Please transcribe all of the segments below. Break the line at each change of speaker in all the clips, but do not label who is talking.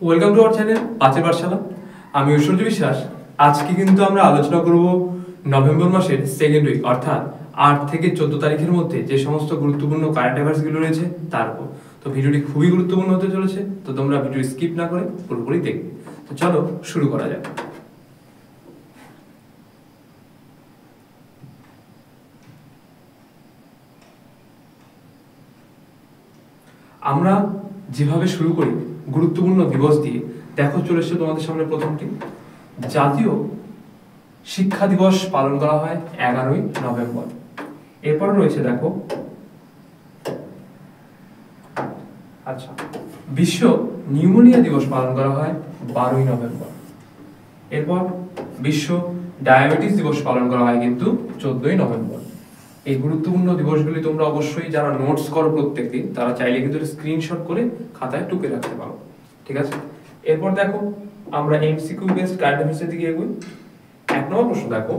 Welcome to our channel পাঁচের পাঠশালা। আমি ঐশ্বর্য বিশ্বাস। আজকে কিন্তু আমরা আলোচনা করব নভেম্বর মাসের সেকেন্ড উইক অর্থাৎ 8 থেকে 14 তারিখের মধ্যে যে সমস্ত গুরুত্বপূর্ণ কারেন্ট অ্যাফেয়ার্সগুলো রয়েছে তার উপর। তো ভিডিওটি খুবই গুরুত্বপূর্ণ হতে চলেছে, তো তোমরা ভিডিও স্কিপ না করে পুরোপুরি দেখবে। তো চলো শুরু করা যাক। আমরা যেভাবে শুরু করি গুরুত্বপূর্ণ দিবস দিয়ে, দেখো চলে এসেছে তোমাদের সামনে প্রথমটি। জাতীয় শিক্ষা দিবস পালন করা হয় 11ই নভেম্বর। এরপর রয়েছে দেখো আচ্ছা বিশ্ব নিউমোনিয়া দিবস পালন করা হয় 12ই নভেম্বর। এরপর বিশ্ব ডায়াবেটিস দিবস পালন করা হয় কিন্তু 14ই নভেম্বর। এই গুরুত্বপূর্ণ দিবসগুলি তোমরা অবশ্যই যারা নোটস করো প্রত্যেকদিন তারা চাইলে কিন্তু স্ক্রিনশট করে খাতায় টুকে রাখতে পারো, ঠিক আছে। এরপর দেখো আমরা এমসিকিউ বেসড কারেন্ট অ্যাফেয়ার্সের দিকে এগোই। 1 নম্বর প্রশ্ন দেখো,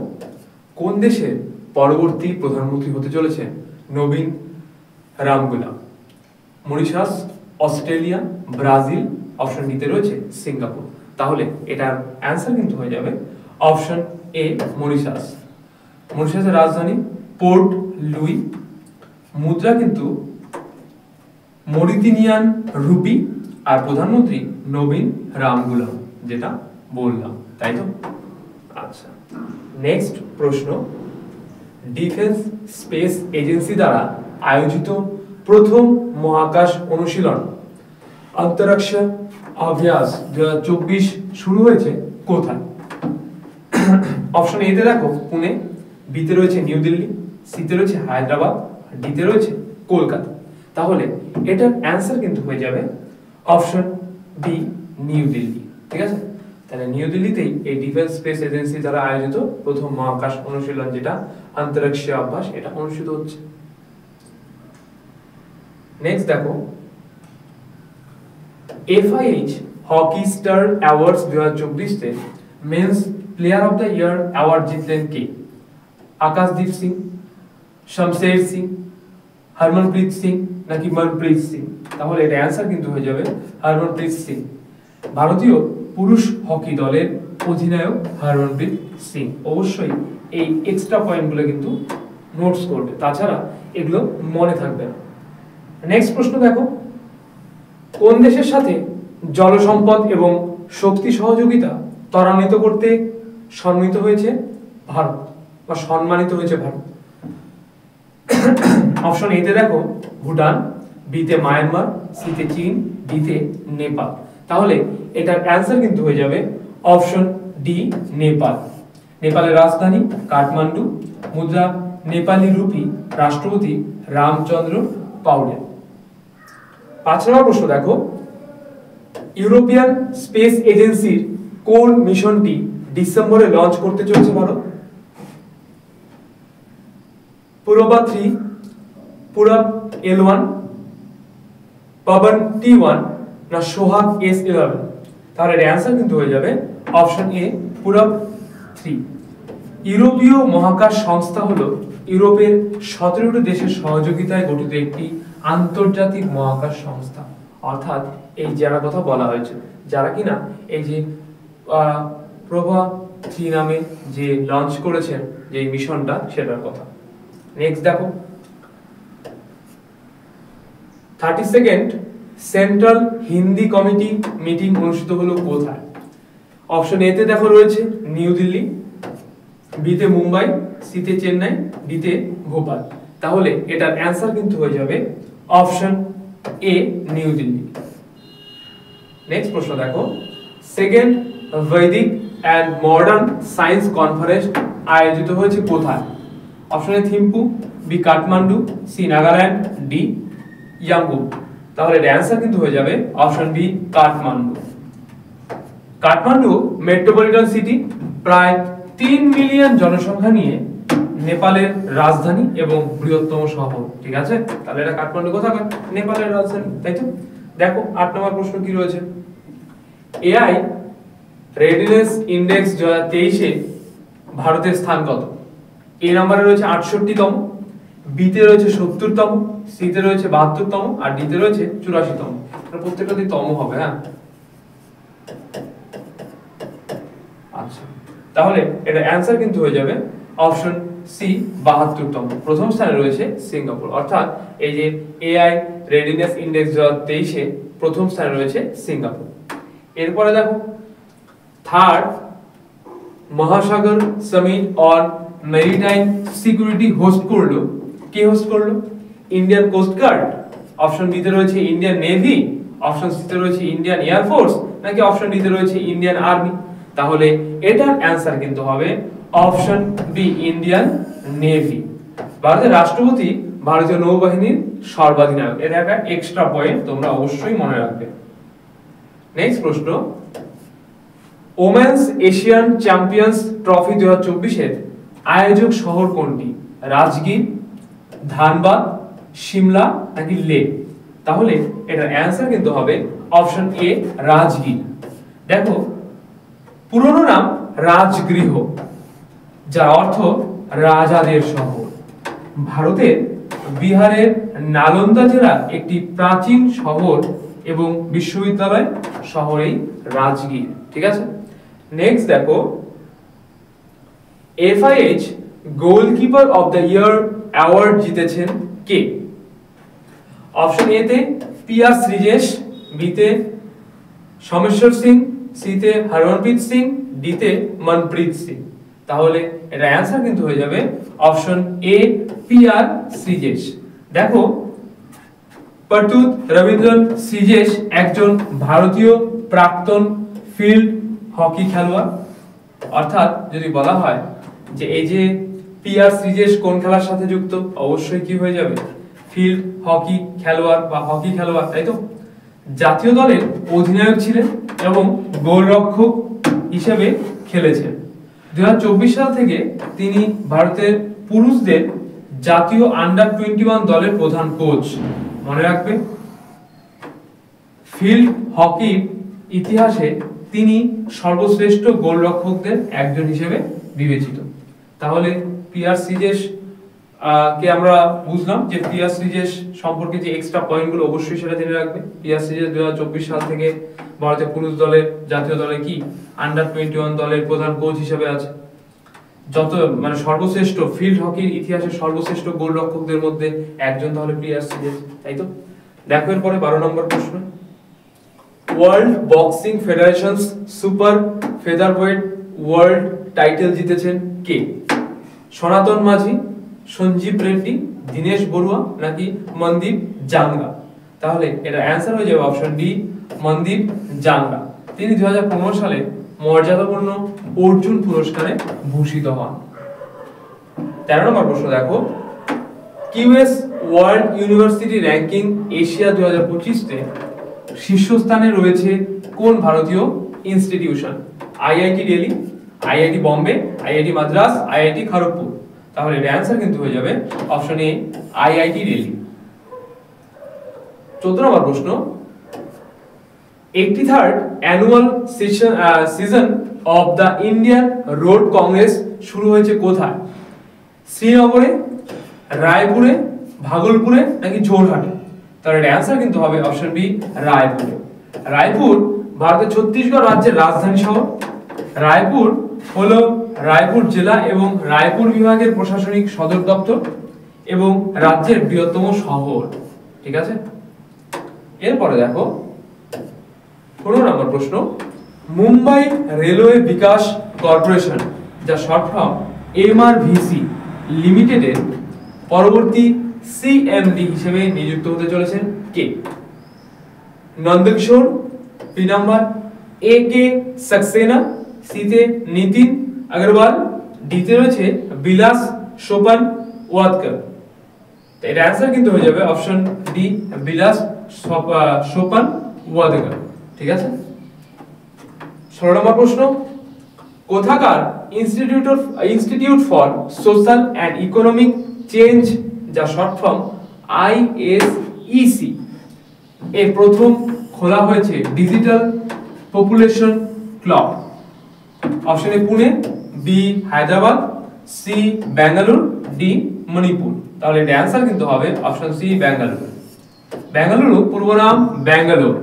কোন দেশের পরবর্তী প্রধানমন্ত্রী হতে চলেছে নবীন রামগুলা? মরিশাস, অস্ট্রেলিয়া, ব্রাজিল, অপশন ডিতে রয়েছে সিঙ্গাপুর। তাহলে এটার অ্যান্সার কিন্তু হয়ে যাবে অপশন এ মরিশাস। মরিশাসের রাজধানী পোর্ট লুই। মুদ্রা কিন্তু মরিতিনিয়ান রুপি, আর প্রধানমন্ত্রী নবীন রামগুলাম, যেটা বললাম, তাই তো? আচ্ছা, নেক্সট প্রশ্ন, ডিফেন্স স্পেস এজেন্সি দ্বারা আয়োজিত প্রথম মহাকাশ অনুশীলন অন্তরিক্ষ অভ্যাস 2024 শুরু হয়েছে কোথায়? অপশন এ তে দেখো পুনে, বিতে রয়েছে নিউ দিল্লি, সিতে রয়েছে হায়দ্রাবাদ, ডিতে রয়েছে কলকাতা। তাহলে এটার অ্যান্সার কিন্তু হয়ে যাবে অপশন বি নিউ দিল্লি, ঠিক আছে। তাহলে নিউ দিল্লিতেই এই ডিফেন্স স্পেস এজেন্সি দ্বারা আয়োজিত প্রথম মহাকাশ অনুশীলন যেটা অন্তরিক্ষ অভ্যাস, এটা অনুষ্ঠিত হচ্ছে। নেক্সট দেখো, FIH হকি স্টার অ্যাওয়ার্ডস 2024 তে men's player of the year award জিতলেন কে? আকাশদীপ সিং, শমশের সিং, হরমনপ্রীত সিং নাকি মনপ্রীত সিং? তাহলে এর অ্যান্সার কিন্তু হয়ে যাবে হরমনপ্রীত সিং। ভারতীয় পুরুষ হকি দলের অধিনায়ক হরমনপ্রীত সিং। অবশ্যই এই এক্সট্রা পয়েন্টগুলো কিন্তু নোটস করবে, তাছাড়া এগুলো মনে থাকবে না। নেক্সট প্রশ্ন দেখো, কোন দেশের সাথে জলসম্পদ এবং শক্তি সহযোগিতা ত্বরান্বিত করতে সম্মিলিত হয়েছে ভারত বা সম্মানিত হয়েছে ভারত? অপশন এ তে দেখো ভুটান, বিতে মায়ানমার, সিতে চীন, ডিতে নেপাল। তাহলে এটার অ্যান্সার কিন্তু হয়ে যাবে অপশন ডি নেপাল। নেপালের রাজধানী কাঠমান্ডু, মুদ্রা নেপালি রুপি, রাষ্ট্রপতি রামচন্দ্র পাউলেন। 5 নম্বর প্রশ্ন দেখো, ইউরোপিয়ান স্পেস এজেন্সির কোন মিশনটি ডিসেম্বরে লঞ্চ করতে চলেছে ভারত? পূর্বা 3, পূরব L1, পবন T1 না সোহাগ S11? তাহলে এর অ্যান্সার কিন্তু হয়ে যাবে অপশন এ পূরব 3। ইউরোপীয় মহাকাশ সংস্থা হলো ইউরোপের 17টি দেশের সহযোগিতায় গঠিত একটি আন্তর্জাতিক মহাকাশ সংস্থা। অর্থাৎ এই যারা কথা বলা হয়েছে, যারা কিনা এই যে প্রভা 3 নামে যে লঞ্চ করেছেন যে মিশনটা, সেটার কথা। নেক্সট দেখো, 32nd central Hindi committee meeting অনুষ্ঠিত হলো কোথায়? অপশন এ তে দেখো রয়েছে নিউ দিল্লি, বিতে মুম্বাই, সিতে চেন্নাই, ডিতে ভোপাল। তাহলে এটার অ্যান্সার কিন্তু হয়ে যাবে option a new Delhi. Next প্রশ্ন দেখো, সেকেন্ড বৈদিক এন্ড মডার্ন সায়েন্স কনফারেন্স আয়োজিত হয়েছে কোথায়? Option A Thimphu, B Kathmandu, C Nagaland, D Yangon. তাহলে এর অ্যান্সার কিন্তু হয়ে যাবে option B Kathmandu. Kathmandu metropolitan city, প্রায় 3 মিলিয়ন জনসংখ্যা নিয়ে নেপালের রাজধানী এবং বৃহত্তম শহর, ঠিক আছে। তাহলে এটা কাঠমান্ডু কোথাকার? নেপালের রাজধানী, তাই তো। দেখো 8 নম্বর প্রশ্ন কি রয়েছে, এআই রেডিনেস ইন্ডেক্স 2023 এ ভারতের স্থান কত? এ নম্বরে রয়েছে 68তম, বিতে রয়েছে 70তম, সিতে রয়েছে 72তম, আর ডিতে রয়েছে 84তম। প্রত্যেকটাতেই তম হবে, হ্যাঁ। আচ্ছা, তাহলে এটা অ্যান্সার কিন্তু হয়ে যাবে অপশন সি 72তম। প্রথম স্থানে রয়েছে সিঙ্গাপুর, অর্থাৎ এই যে এআই রেডিনেস ইন্ডেক্স 2023 প্রথম স্থানে রয়েছে সিঙ্গাপুর। এরপরে দেখো third Mahasagar summit on maritime security host করলো, কে হোস্ট করলো? Indian coast guard, option B তে রয়েছে ইন্ডিয়ান নেভি, অপশন সি তে রয়েছে ইন্ডিয়ান এয়ার ফোর্স, নাকি অপশন ডি তে রয়েছে ইন্ডিয়ান আর্মি? তাহলে এটার অ্যান্সার কিন্তু হবে অপশন বি ইন্ডিয়ান নেভি। ভারতের রাষ্ট্রপতি ভারতীয় নৌবাহিনীর সর্বাধিনায়ক, এটা একটা এক্সট্রা পয়েন্ট তোমরা অবশ্যই মনে রাখবে। নেক্সট প্রশ্ন, ওমেন্স এশিয়ান চ্যাম্পিয়ন্স ট্রফি 2024 এর আয়োজক শহর কোনটি? রাজগীর, ধানবাদ, সিমলা, নাকি লে? তাহলে এটার অ্যান্সার কিন্তু হবে অপশন এ রাজগীর। দেখো পুরনো নাম রাজগৃহ, যার অর্থ রাজাদের শহর। ভারতের বিহারের নালন্দা জেলার একটি প্রাচীন শহর এবং বিশ্ববিদ্যালয় শহরেই রাজগীর। ঠিক আছে, নেক্সট দেখো FIH goalkeeper of the year award জিতেছেন কে? অপশন এ তে পিয়া শ্রীজেশ, বি তে সোমেশ্বর সিং, সি তে হরমনপ্রীত সিং, ডি তে মনপ্রীত সিং। তাহলে এটা অ্যান্সার কিন্তু হয়ে যাবে অপশন এ পিয়া শ্রীজেশ। দেখো প্রত্যুত রবীন্দ্রন শ্রীজেশ একজন ভারতীয় প্রাক্তন ফিল্ড হকি খেলোয়াড়। অর্থাৎ যদি বলা হয় যে এই যে পিয়ার শ্রীজেশ কোন খেলার সাথে যুক্ত, অবশ্যই কি হয়ে যাবে? ফিল্ড হকি খেলোয়াড় বা হকি খেলোয়াড়, তাই তো? জাতীয় দলের অধিনায়ক ছিলেন এবং গোলরক্ষক হিসেবে খেলেছেন। 2024 সাল থেকে তিনি ভারতের পুরুষদের জাতীয় আন্ডার 21 দলের প্রধান কোচ। মনে রাখবে, ফিল্ড হকির ইতিহাসে তিনি সর্বশ্রেষ্ঠ গোলরক্ষকদের একজন হিসেবে বিবেচিত। তাহলে পিয়ার শ্রীজেশ কে আমরা বুঝলাম যে পিয়ার শ্রীজেশ সম্পর্কে যে এক্সট্রা পয়েন্টগুলো অবশ্যই সেটা জেনে রাখবে। পিয়ার শ্রীজেশ 2024 সাল থেকে ভারতের পুরুষ দলের জাতীয় দলে কি আন্ডার 21 দলের প্রধান কোচ হিসেবে আছে। যত মানে সর্বশ্রেষ্ঠ ফিল্ড হকির ইতিহাসে সর্বশ্রেষ্ঠ গোলরক্ষকদের মধ্যে একজন তাহলে পিয়ার শ্রীজেশ, তাই তো? দেখো এরপরে 12 নম্বর প্রশ্ন, world boxing federations super featherweight world title জিতেছেন কে? সনাতন মাঝি, সঞ্জীব রেড্ডি, দীনেশ বড়ুয়া, নাকি মনদীপ জাঙ্গা? তাহলে এটা অ্যান্সার হয়ে যাবে অপশন ডি মনদীপ জাঙ্গা। তিনি 2015 সালে মর্যাদাপূর্ণ অর্জুন পুরস্কারে ভূষিত হন। 13 নম্বর প্রশ্ন দেখো, QS world university ranking Asia 2025 তে শীর্ষস্থানে রয়েছে কোন ভারতীয় institution? IIT Delhi, IIT Bombay, IIT Madras, IIT Kharagpur? তাহলে এর অ্যান্সার কিন্তু হয়ে যাবে অপশন এ আইআইটি দিল্লি। 14 নম্বর প্রশ্ন, 83rd annual season of the Indian road Congress শুরু হয়েছে কোথায়? শ্রীনগরে, রায়পুরে, ভাগলপুরে, নাকি জোরহাটে? তাহলে এর অ্যান্সার কিন্তু হবে অপশন বি রায়পুরে। রায়পুর ভারতের ছত্তিশগড় রাজ্যের রাজধানী শহর। রায়পুর হলো রায়পুর জেলা এবং রায়পুর বিভাগের প্রশাসনিক সদর দপ্তর এবং রাজ্যের বৃহত্তম শহর। ঠিক আছে, এরপরে দেখো 15 নম্বর প্রশ্ন, মুম্বাই রেলওয়ে বিকাশ কর্পোরেশন, যা শর্ট ফর্ম MRVC লিমিটেডের পরবর্তী CMD হিসেবে নিযুক্ত হতে চলেছেন কে? Nandkishore, B number AK Saxena, C তে নিতিন আগরওয়াল, ডি তে রয়েছে বিলাস সোপান ওয়াদকর। তো এর অ্যান্সার কিন্তু হয়ে যাবে অপশন ডি বিলাস সোপান ওয়াদকর। ঠিক আছে, 16 নম্বর প্রশ্ন, কোথাকার institute for social and economic change, যা শর্ট ফর্ম ISEC এর প্রথম খোলা হয়েছে digital population clock? Option A Pune, B Hyderabad, C Bengaluru, D Manipur? তাহলে এর অ্যান্সার কিন্তু হবে অপশন সি বেঙ্গালুরু। বেঙ্গালুরু পূর্ব নাম ব্যাঙ্গালোর,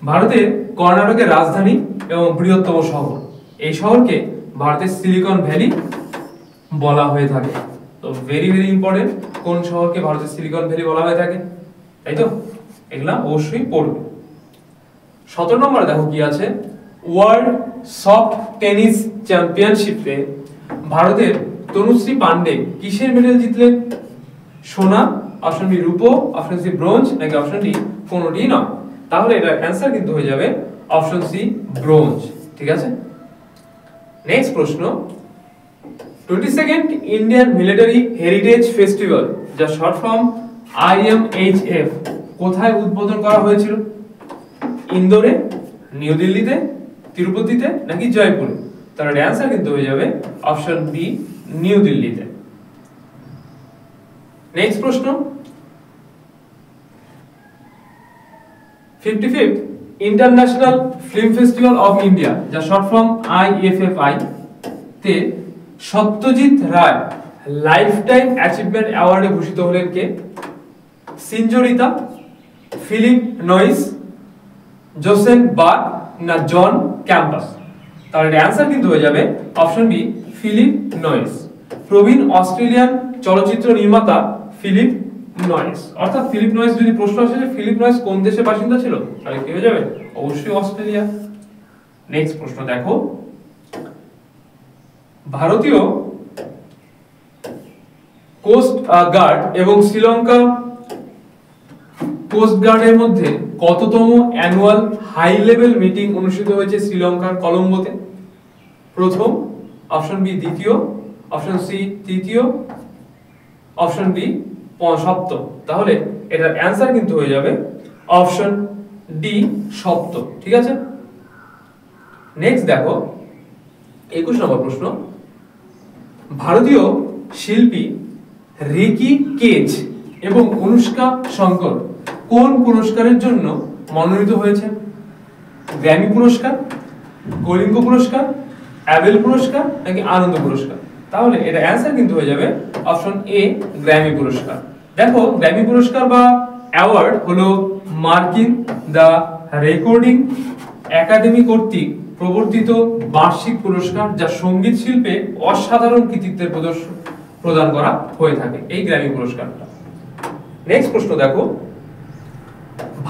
ভারতের কর্ণাটকের রাজধানী এবং বৃহত্তম শহর। এই শহরকে ভারতের সিলিকন ভ্যালি বলা হয়ে থাকে। তো ভেরি ভেরি ইম্পর্টেন্ট, কোন শহরকে ভারতের সিলিকন ভ্যালি বলা হয়ে থাকে, তাই তো এগুলা অবশ্যই পড়বে। 17 নম্বরে দেখো কি আছে, ওয়ার্ল্ড সফট টেনিস চ্যাম্পিয়নশিপে ভারতের তনুশ্রী পান্ডে কিসের মেডেল জিতলেন? সোনা, অপশন বি রূপো, অপশন সি ব্রোঞ্জ, নাকি অপশন ডি কোনোটি নয়? তাহলে এটার অ্যান্সার কিন্তু হয়ে যাবে অপশন সি ব্রোঞ্জ। ঠিক আছে, নেক্সট প্রশ্ন, 22nd Indian military heritage festival, যা শর্ট ফর্ম IMHF, কোথায় উদ্বোধন করা হয়েছিল? ইন্দোরে, নিউ দিল্লিতে, তিরুপতিতে, নাকি জয়পুরে? তার অ্যান্সার কিন্তু হয়ে যাবে অপশন বি নিউ দিল্লিতে। নেক্সট প্রশ্ন, 55th international film festival of India, যা শর্ট ফর্ম IFFI তে Satyajit Ray life time achievement অ্যাওয়ার্ডে ভূষিত হলেন কে? সিনজোরিতা, ফিলিপ নয়েস, জোসেন বার, না জন ক্যাম্পাস? তাহলে অ্যান্সার কিন্তু হয়ে যাবে অপশন বি ফিলিপ নয়েস। প্রবীণ অস্ট্রেলিয়ান চলচ্চিত্র নির্মাতা ফিলিপ নয়েস, অর্থাৎ ফিলিপ নয়েস যদি প্রশ্ন আসে যে ফিলিপ নয়েস কোন দেশের বাসিন্দা ছিল, তাহলে কি হয়ে যাবে? অবশ্যই অস্ট্রেলিয়া। নেক্সট প্রশ্ন দেখো, ভারতীয় কোস্ট গার্ড এবং শ্রীলঙ্কা কোস্ট গার্ডের মধ্যে কততম অ্যানুয়াল হাই লেভেল মিটিং অনুষ্ঠিত হয়েছে শ্রীলঙ্কার কলম্বোতে? প্রথম, অপশন বি দ্বিতীয়, অপশন সি তৃতীয়, অপশন ডি সপ্তম? তাহলে এটার অ্যান্সার কিন্তু হয়ে যাবে অপশন ডি সপ্তম। ঠিক আছে, নেক্সট দেখো 21 নম্বর প্রশ্ন, ভারতীয় শিল্পী রিকি কেজ এবং অনুষ্কা শঙ্কর কোন পুরস্কারের জন্য মনোনীত হয়েছে? গ্র্যামি পুরস্কার, কলিঙ্গ পুরস্কার, অ্যাবেল পুরস্কার, নাকি আনন্দ পুরস্কার? তাহলে এটা অ্যান্সার কিন্তু হয়ে যাবে অপশন এ গ্র্যামি পুরস্কার। দেখো, গ্র্যামি পুরস্কার বা অ্যাওয়ার্ড হলো মার্কিন দ্য রেকর্ডিং একাডেমি কর্তৃক প্রবর্তিত বার্ষিক পুরস্কার, যা সঙ্গীত শিল্পে অসাধারণ কৃতিত্বের প্রদান করা হয়ে থাকে, এই গ্র্যামি পুরস্কারটা। নেক্সট প্রশ্ন দেখো,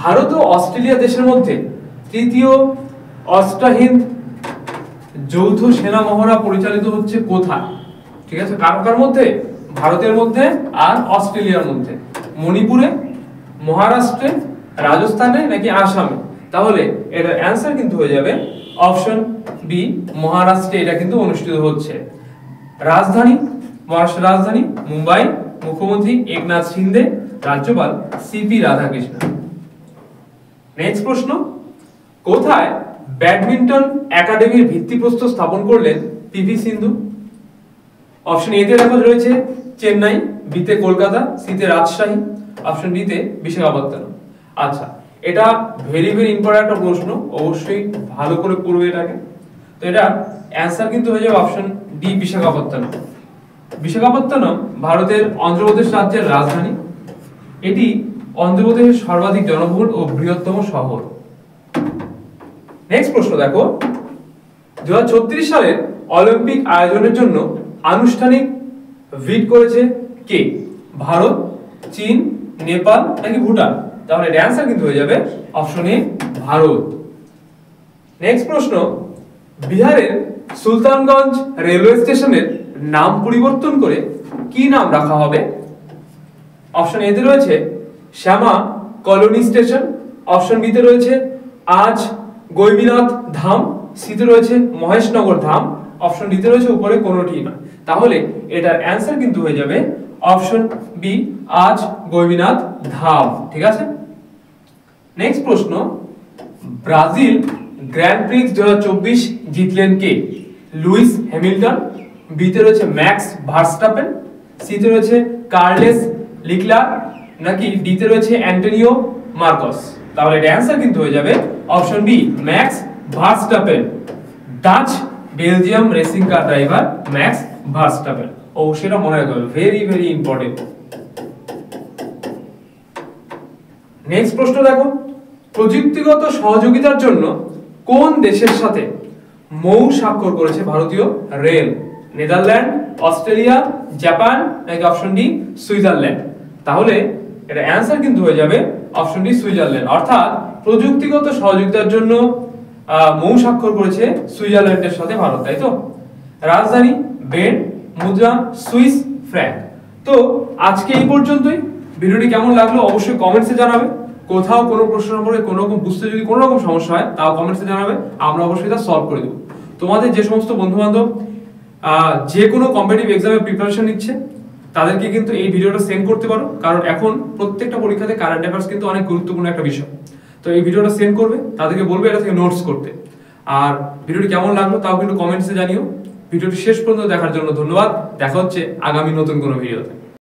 ভারত ও অস্ট্রেলিয়া দেশের মধ্যে তৃতীয় অস্ট্রাহিন্দ যৌথ সেনা মহড়া পরিচালিত হচ্ছে কোথায়? ঠিক আছে, কার মধ্যে? ভারতের মধ্যে আর অস্ট্রেলিয়ার মধ্যে। মণিপুরে, মহারাষ্ট্রে, রাজস্থানে, নাকি আসামে? তাহলে এটার অ্যান্সার কিন্তু হয়ে যাবে অপশন বি মহারাষ্ট্রে এটা কিন্তু অনুষ্ঠিত হচ্ছে। রাজধানী, মহারাষ্ট্রের রাজধানী মুম্বাই, মুখ্যমন্ত্রী একনাথ শিন্দে, রাজ্যপাল সিপি রাধাকৃষ্ণন। নেক্সট প্রশ্ন, কোথায় ব্যাডমিন্টন একাডেমির ভিত্তিপ্রস্তর স্থাপন করলেন পিভি সিন্ধু? অপশন এ তে দেখো রয়েছে চেন্নাই, বি তে কলকাতা, সি তে রাজশাহী, অপশন বি তে বিশাখাপত্তনম। আচ্ছা, এটা ভেরি ভেরি ইম্পর্টেন্ট একটা প্রশ্ন, অবশ্যই ভালো করে পড়বে এটাকে। তো এটা অ্যান্সার কিন্তু হয়ে যাবে অপশন ডি বিশাখাপত্তনম। বিশাখাপত্তনম ভারতের অন্ধ্রপ্রদেশ রাজ্যের রাজধানী। এটি অন্ধ্রপ্রদেশের সর্বাধিক জনবহুল ও বৃহত্তম শহর। নেক্সট প্রশ্ন দেখো, 2036 সালের অলিম্পিক আয়োজনের জন্য আনুষ্ঠানিক ভিট করেছে কে? ভারত, চীন, নেপাল, নাকি ভুটান? তাহলে এর অ্যান্সার কিন্তু হয়ে যাবে অপশন এ ভারত। নেক্সট প্রশ্ন, বিহারের সুলতানগঞ্জ রেলওয়ে স্টেশনের নাম পরিবর্তন করে কি নাম রাখা হবে? অপশন এ তে রয়েছে শ্যামা কলোনি স্টেশন, অপশন বি তে রয়েছে আজ গৈবিনাথ ধাম, সি তে রয়েছে মহেশনগর ধাম, অপশন ডি তে রয়েছে উপরে কোনোটি না। তাহলে এটার অ্যান্সার কিন্তু হয়ে যাবে অপশন বি আজ গৈবিনাথ ধাম। ঠিক আছে, নেক্সট প্রশ্ন, ব্রাজিল গ্র্যান্ড প্রিক্স 2024 জিতলেন কে? লুইস হ্যামিল্টন, বি তে রয়েছে ম্যাক্স ভার্স্টাপেন, সি তে রয়েছে কার্লেস লিকলার, নাকি ডি তে রয়েছে অ্যান্টোনিও মার্কস? তাহলে এর অ্যান্সার কিন্তু হয়ে যাবে option B Max Verstappen, Dutch Belgium racing car driver Max Verstappen. ও সেটা মনে রাখবে, ভেরি ভেরি ইম্পর্টেন্ট। নেক্সট প্রশ্ন দেখো, প্রযুক্তিগত সহযোগিতার জন্য কোন দেশের সাথে মৌ স্বাক্ষর করেছে ভারতীয় রেল? নেদারল্যান্ড, অস্ট্রেলিয়া, জাপান নাকি অপশন ডি সুইজারল্যান্ড? তাহলে এটা অ্যানসার কিন্তু হয়ে যাবে অপশন ডি সুইজারল্যান্ড। অর্থাৎ প্রযুক্তিগত সহযোগিতার জন্য মৌ স্বাক্ষর করেছে সুইজারল্যান্ডের সাথে ভারত, তাই তো? রাজধানী বেন, মুদ্রা সুইস ফ্র্যাঙ্ক। তো আজকে এই পর্যন্তই। ভিডিওটি কেমন লাগলো অবশ্যই কমেন্টসে জানাবে। কোথাও কোনো প্রশ্ন সম্পর্কে কোনো রকম বুঝতে যদি কোনো রকম সমস্যা হয় তাও কমেন্টসে জানাবে, আমরা অবশ্যই তা সলভ করে দেবো। তোমাদের যে সমস্ত বন্ধু বান্ধব যে কোনো কম্পিটিটিভ এক্সামের প্রিপারেশন নিচ্ছে তাদেরকে কিন্তু এই ভিডিওটা সেন্ড করতে পারো, কারণ এখন প্রত্যেকটা পরীক্ষাতে কারেন্ট অ্যাফেয়ার্স কিন্তু অনেক গুরুত্বপূর্ণ একটা বিষয়। তো এই ভিডিওটা সেন্ড করবে, তাদেরকে বলবে এটা থেকে নোটস করতে। আর ভিডিওটি কেমন লাগলো তাও কিন্তু কমেন্টসে জানিও। ভিডিওটি শেষ পর্যন্ত দেখার জন্য ধন্যবাদ। দেখা হচ্ছে আগামী নতুন কোনো ভিডিওতে।